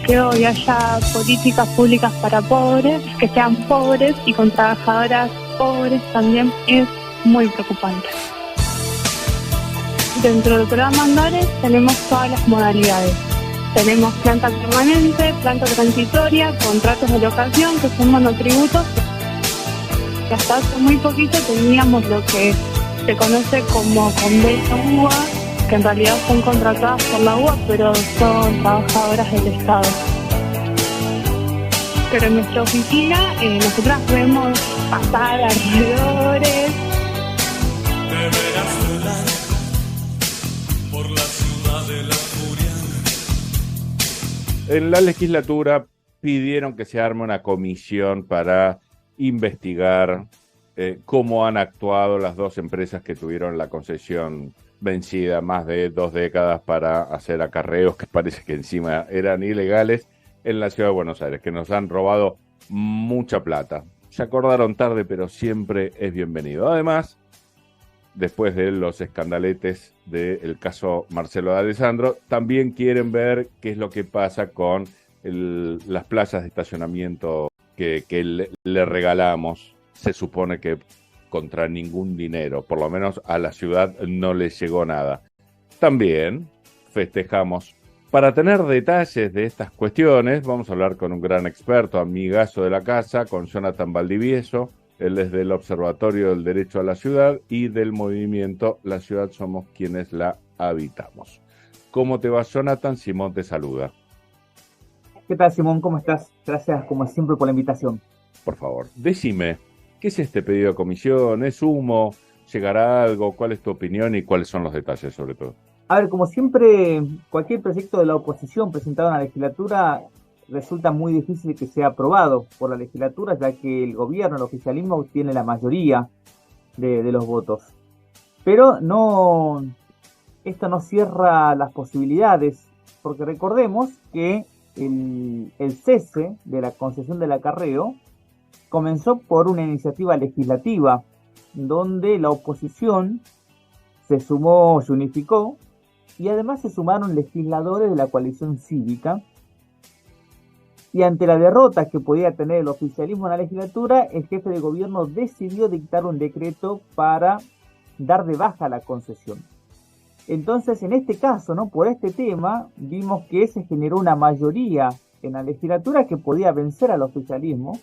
que hoy haya políticas públicas para pobres, que sean pobres y con trabajadoras pobres también es muy preocupante. Dentro del programa Andares tenemos todas las modalidades. Tenemos planta permanente, planta transitoria, contratos de locación, que son monotributos. Y hasta hace muy poquito teníamos lo que se conoce como convenio UBA, que en realidad son contratadas por la UBA, pero son trabajadoras del Estado. Pero en nuestra oficina nosotras vemos pasar alrededores. Deberás volar por la ciudad de la furia. En la legislatura pidieron que se arme una comisión para investigar cómo han actuado las dos empresas que tuvieron la concesión vencida más de 2 décadas para hacer acarreos que parece que encima eran ilegales en la ciudad de Buenos Aires, que nos han robado mucha plata. Se acordaron tarde, pero siempre es bienvenido. Además, después de los escandaletes del caso Marcelo de Alessandro, también quieren ver qué es lo que pasa con las plazas de estacionamiento que le regalamos. Se supone que contra ningún dinero, por lo menos a la ciudad no le llegó nada. También festejamos. Para tener detalles de estas cuestiones, vamos a hablar con un gran experto, amigazo de la casa, con Jonathan Valdivieso. Él es del Observatorio del Derecho a la Ciudad y del movimiento La Ciudad Somos Quienes la Habitamos. ¿Cómo te va, Jonathan? Simón te saluda. ¿Qué tal, Simón? ¿Cómo estás? Gracias, como siempre, por la invitación. Por favor, decime, ¿qué es este pedido de comisión? ¿Es humo? ¿Llegará algo? ¿Cuál es tu opinión y cuáles son los detalles, sobre todo? A ver, como siempre, cualquier proyecto de la oposición presentado en la legislatura resulta muy difícil que sea aprobado por la legislatura, ya que el gobierno, el oficialismo, tiene la mayoría de los votos. Pero esto no cierra las posibilidades, porque recordemos que el cese de la concesión del acarreo comenzó por una iniciativa legislativa, donde la oposición se unificó, y además se sumaron legisladores de la coalición cívica. Y ante la derrota que podía tener el oficialismo en la legislatura, el jefe de gobierno decidió dictar un decreto para dar de baja la concesión. Entonces, en este caso, por este tema, vimos que se generó una mayoría en la legislatura que podía vencer al oficialismo.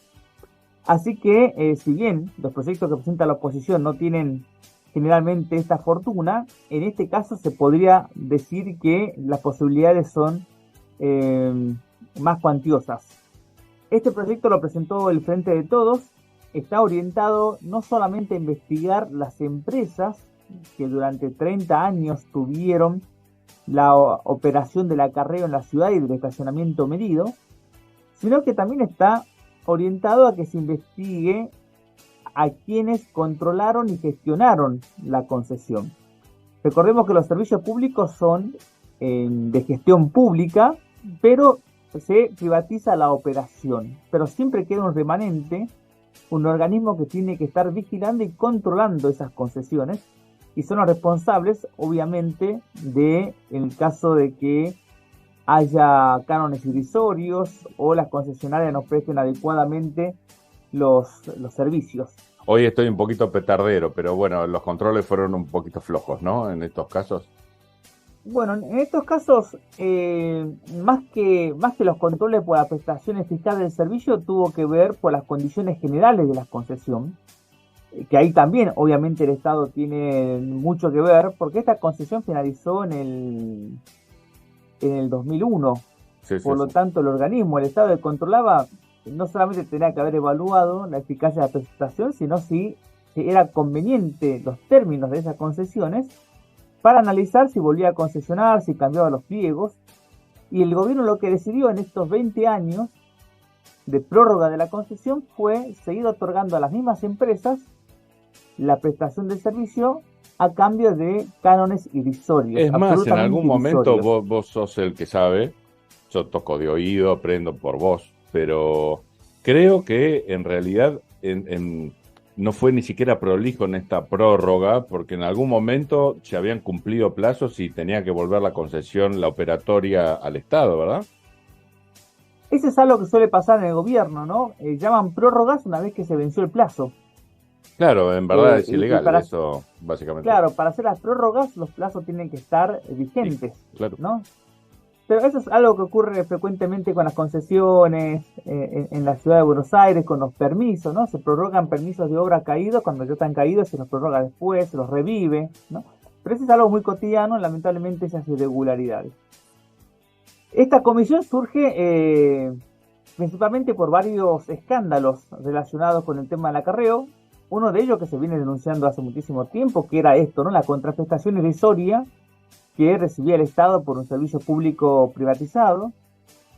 Así que, si bien los proyectos que presenta la oposición no tienen generalmente esta fortuna, en este caso se podría decir que las posibilidades son más cuantiosas. Este proyecto lo presentó el Frente de Todos, está orientado no solamente a investigar las empresas que durante 30 años tuvieron la operación del acarreo en la ciudad y del estacionamiento medido, sino que también está orientado a que se investigue a quienes controlaron y gestionaron la concesión. Recordemos que los servicios públicos son de gestión pública, pero se privatiza la operación. Pero siempre queda un remanente, un organismo que tiene que estar vigilando y controlando esas concesiones, y son los responsables, obviamente, en el caso de que haya cánones irrisorios o las concesionarias no presten adecuadamente los servicios. Hoy estoy un poquito petardero, pero bueno, los controles fueron un poquito flojos, ¿no? En estos casos. Bueno, en estos casos, más que los controles por la prestación eficaz del servicio, tuvo que ver por las condiciones generales de la concesión, que ahí también, obviamente, el Estado tiene mucho que ver, porque esta concesión finalizó en el 2001. Por lo tanto, el organismo, el Estado que controlaba, no solamente tenía que haber evaluado la eficacia de la prestación, sino si era conveniente los términos de esas concesiones para analizar si volvía a concesionar, si cambiaba los pliegos. Y el gobierno lo que decidió en estos 20 años de prórroga de la concesión fue seguir otorgando a las mismas empresas la prestación del servicio a cambio de cánones irrisorios. Es más, en algún momento vos sos el que sabe, yo toco de oído, aprendo por vos, pero creo que en realidad no fue ni siquiera prolijo en esta prórroga, porque en algún momento se habían cumplido plazos y tenía que volver la concesión, la operatoria al Estado, ¿verdad? Ese es algo que suele pasar en el gobierno, ¿no? Llaman prórrogas una vez que se venció el plazo. Claro, en verdad es Y ilegal para, eso, básicamente. claro, para hacer las prórrogas los plazos tienen que estar vigentes, Claro. ¿no? Pero eso es algo que ocurre frecuentemente con las concesiones en la ciudad de Buenos Aires, con los permisos, ¿no? Se prorrogan permisos de obra caídos, cuando ya están caídos se los prorroga después, se los revive, ¿no? Pero eso es algo muy cotidiano, lamentablemente, esas irregularidades. Esta comisión surge principalmente por varios escándalos relacionados con el tema del acarreo. Uno de ellos que se viene denunciando hace muchísimo tiempo, que era esto, ¿no? La contraprestación irrisoria que recibía el Estado por un servicio público privatizado,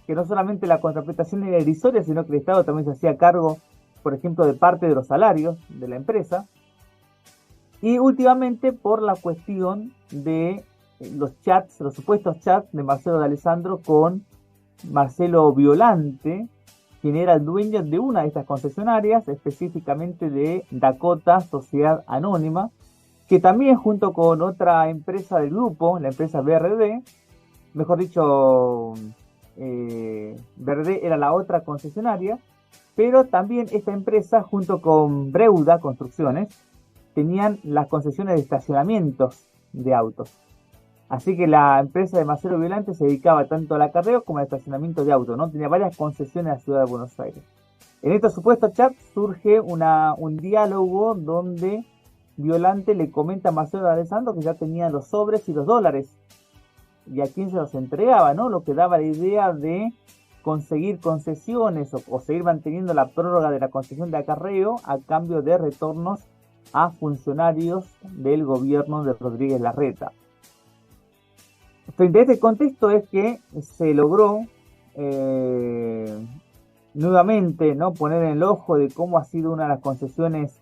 que no solamente la contraprestación era irrisoria, sino que el Estado también se hacía cargo, por ejemplo, de parte de los salarios de la empresa. Y últimamente por la cuestión de los chats, los supuestos chats de Marcelo D'Alessandro con Marcelo Violante, quien era el dueño de una de estas concesionarias, específicamente de Dakota Sociedad Anónima, que también junto con otra empresa del grupo, la empresa BRD, mejor dicho, BRD era la otra concesionaria, pero también esta empresa junto con Breuda Construcciones tenían las concesiones de estacionamientos de autos. Así que la empresa de Marcelo Violante se dedicaba tanto al acarreo como al estacionamiento de autos, ¿no? Tenía varias concesiones en la ciudad de Buenos Aires. En estos supuestos chats surge un diálogo donde Violante le comenta a Marcelo D'Alessandro que ya tenía los sobres y los dólares y a quién se los entregaba, ¿no? Lo que daba la idea de conseguir concesiones o seguir manteniendo la prórroga de la concesión de acarreo a cambio de retornos a funcionarios del gobierno de Rodríguez Larreta. Frente a este contexto es que se logró nuevamente, ¿no?, poner en el ojo de cómo ha sido una de las concesiones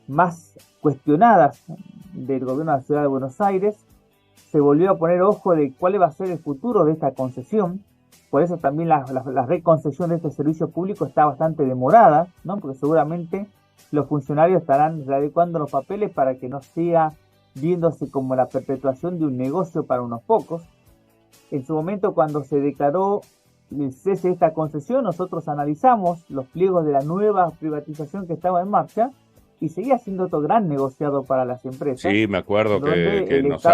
más cuestionadas del gobierno de la ciudad de Buenos Aires. Se volvió a poner ojo de cuál va a ser el futuro de esta concesión. Por eso también la reconcesión de este servicio público está bastante demorada, ¿no? Porque seguramente los funcionarios estarán readecuando los papeles para que no siga viéndose como la perpetuación de un negocio para unos pocos. En su momento, cuando se declaró el cese de esta concesión, nosotros analizamos los pliegos de la nueva privatización que estaba en marcha y seguía siendo otro gran negociado para las empresas. Sí, me acuerdo que nos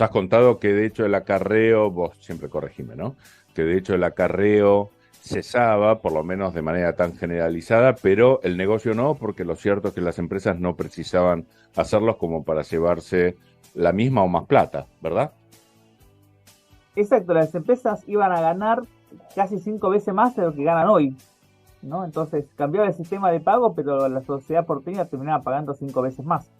has contado que de hecho el acarreo, vos siempre corregime, ¿no? Que de hecho el acarreo cesaba, por lo menos de manera tan generalizada, pero el negocio no, porque lo cierto es que las empresas no precisaban hacerlos como para llevarse la misma o más plata, ¿verdad? Exacto, las empresas iban a ganar casi 5 veces más de lo que ganan hoy, ¿no? Entonces cambiaba el sistema de pago, pero la sociedad porteña terminaba pagando 5 veces más.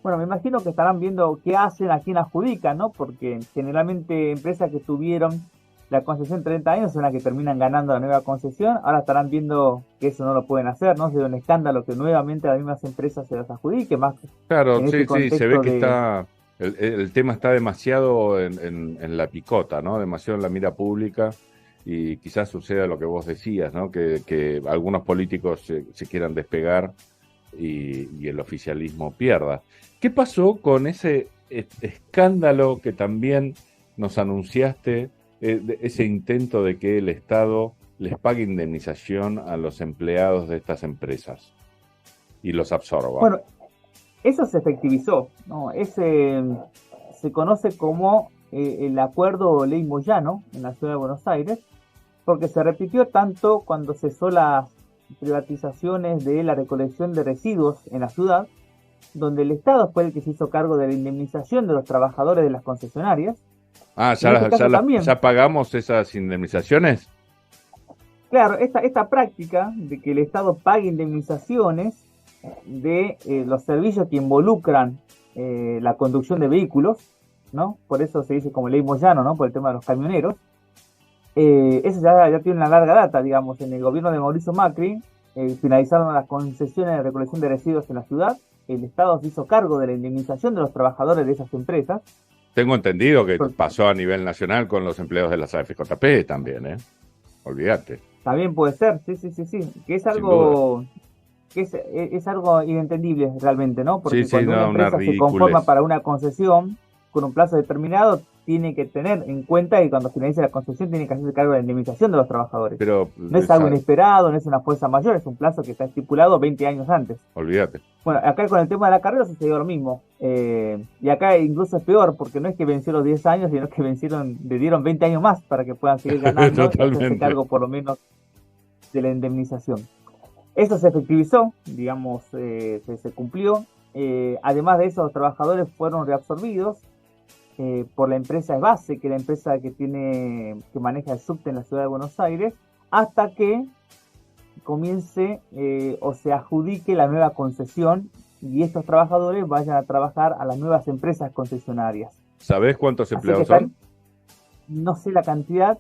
Bueno, me imagino que estarán viendo qué hacen, a quién adjudican, ¿no? Porque generalmente empresas que tuvieron la concesión 30 años son las que terminan ganando la nueva concesión. Ahora estarán viendo que eso no lo pueden hacer, ¿no? Sería un escándalo que nuevamente las mismas empresas se las adjudiquen más. Claro, sí, se ve que está el tema está demasiado en la picota, ¿no? Demasiado en la mira pública y quizás suceda lo que vos decías, ¿no? Que algunos políticos se quieran despegar y el oficialismo pierda. ¿Qué pasó con ese escándalo que también nos anunciaste, ese intento de que el Estado les pague indemnización a los empleados de estas empresas y los absorba? Bueno, eso se efectivizó, ¿no? Se conoce como el acuerdo Ley Moyano en la ciudad de Buenos Aires, porque se repitió tanto cuando cesó las privatizaciones de la recolección de residuos en la ciudad, donde el Estado fue el que se hizo cargo de la indemnización de los trabajadores de las concesionarias. Ah, ¿ya pagamos esas indemnizaciones? Claro, esta práctica de que el Estado pague indemnizaciones de los servicios que involucran la conducción de vehículos, ¿no? Por eso se dice como Ley Moyano, ¿no? Por el tema de los camioneros. Eso ya tiene una larga data, digamos. En el gobierno de Mauricio Macri finalizaron las concesiones de recolección de residuos en la ciudad. El Estado se hizo cargo de la indemnización de los trabajadores de esas empresas. Tengo entendido que pasó a nivel nacional con los empleados de las AFJP también, ¿eh? Olvídate. También puede ser, sí. Que es algo es algo inentendible realmente, ¿no? Porque cuando una empresa se conforma para una concesión con un plazo determinado, tiene que tener en cuenta que cuando finalice la concesión tiene que hacerse cargo de la indemnización de los trabajadores. Pero no es algo inesperado, no es una fuerza mayor, es un plazo que está estipulado 20 años antes. Olvídate. Bueno, acá con el tema de la carrera sucedió lo mismo. Y acá incluso es peor, porque no es que venció los 10 años, sino que le dieron 20 años más para que puedan seguir ganando y hacerse cargo por lo menos de la indemnización. Eso se efectivizó, digamos, se cumplió. Además de eso, los trabajadores fueron reabsorbidos por la empresa ESBASE, que es la empresa que maneja el subte en la ciudad de Buenos Aires, hasta que comience o se adjudique la nueva concesión y estos trabajadores vayan a trabajar a las nuevas empresas concesionarias. ¿Sabés cuántos empleados son? No sé la cantidad,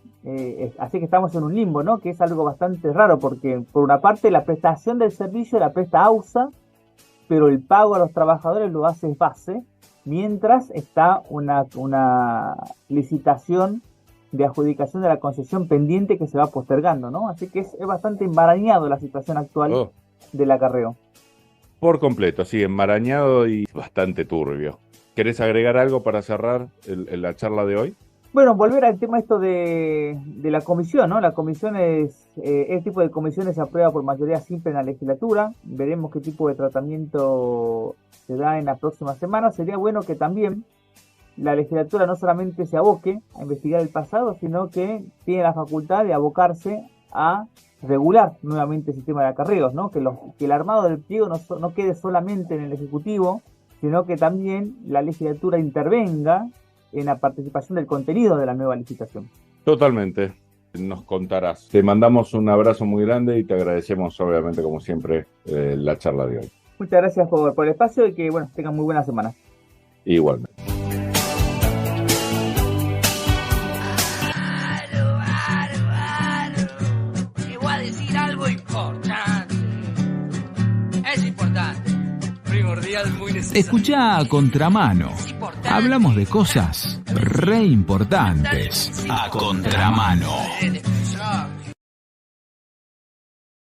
así que estamos en un limbo, ¿no? Que es algo bastante raro, porque por una parte la prestación del servicio la presta AUSA, pero el pago a los trabajadores lo hace ESBASE, mientras está una licitación de adjudicación de la concesión pendiente que se va postergando, ¿no? Así que es bastante enmarañado la situación actual del acarreo. Por completo, sí, enmarañado y bastante turbio. ¿Querés agregar algo para cerrar la charla de hoy? Bueno, volver al tema esto de la comisión, ¿no? La comisión este tipo de comisiones se aprueba por mayoría simple en la legislatura. Veremos qué tipo de tratamiento se da en la próxima semana. Sería bueno que también la legislatura no solamente se aboque a investigar el pasado, sino que tiene la facultad de abocarse a regular nuevamente el sistema de acarreos, ¿no? Que el armado del pliego no quede solamente en el Ejecutivo, sino que también la legislatura intervenga en la participación del contenido de la nueva licitación. Totalmente, nos contarás. Te mandamos un abrazo muy grande y te agradecemos, obviamente, como siempre, la charla de hoy. Muchas gracias por el espacio y que, bueno, tengan muy buena semana. Igualmente. Te voy a decir algo importante. Es importante. Primordial, muy necesario. Escuchá A Contramano. Hablamos de cosas re importantes. A Contramano.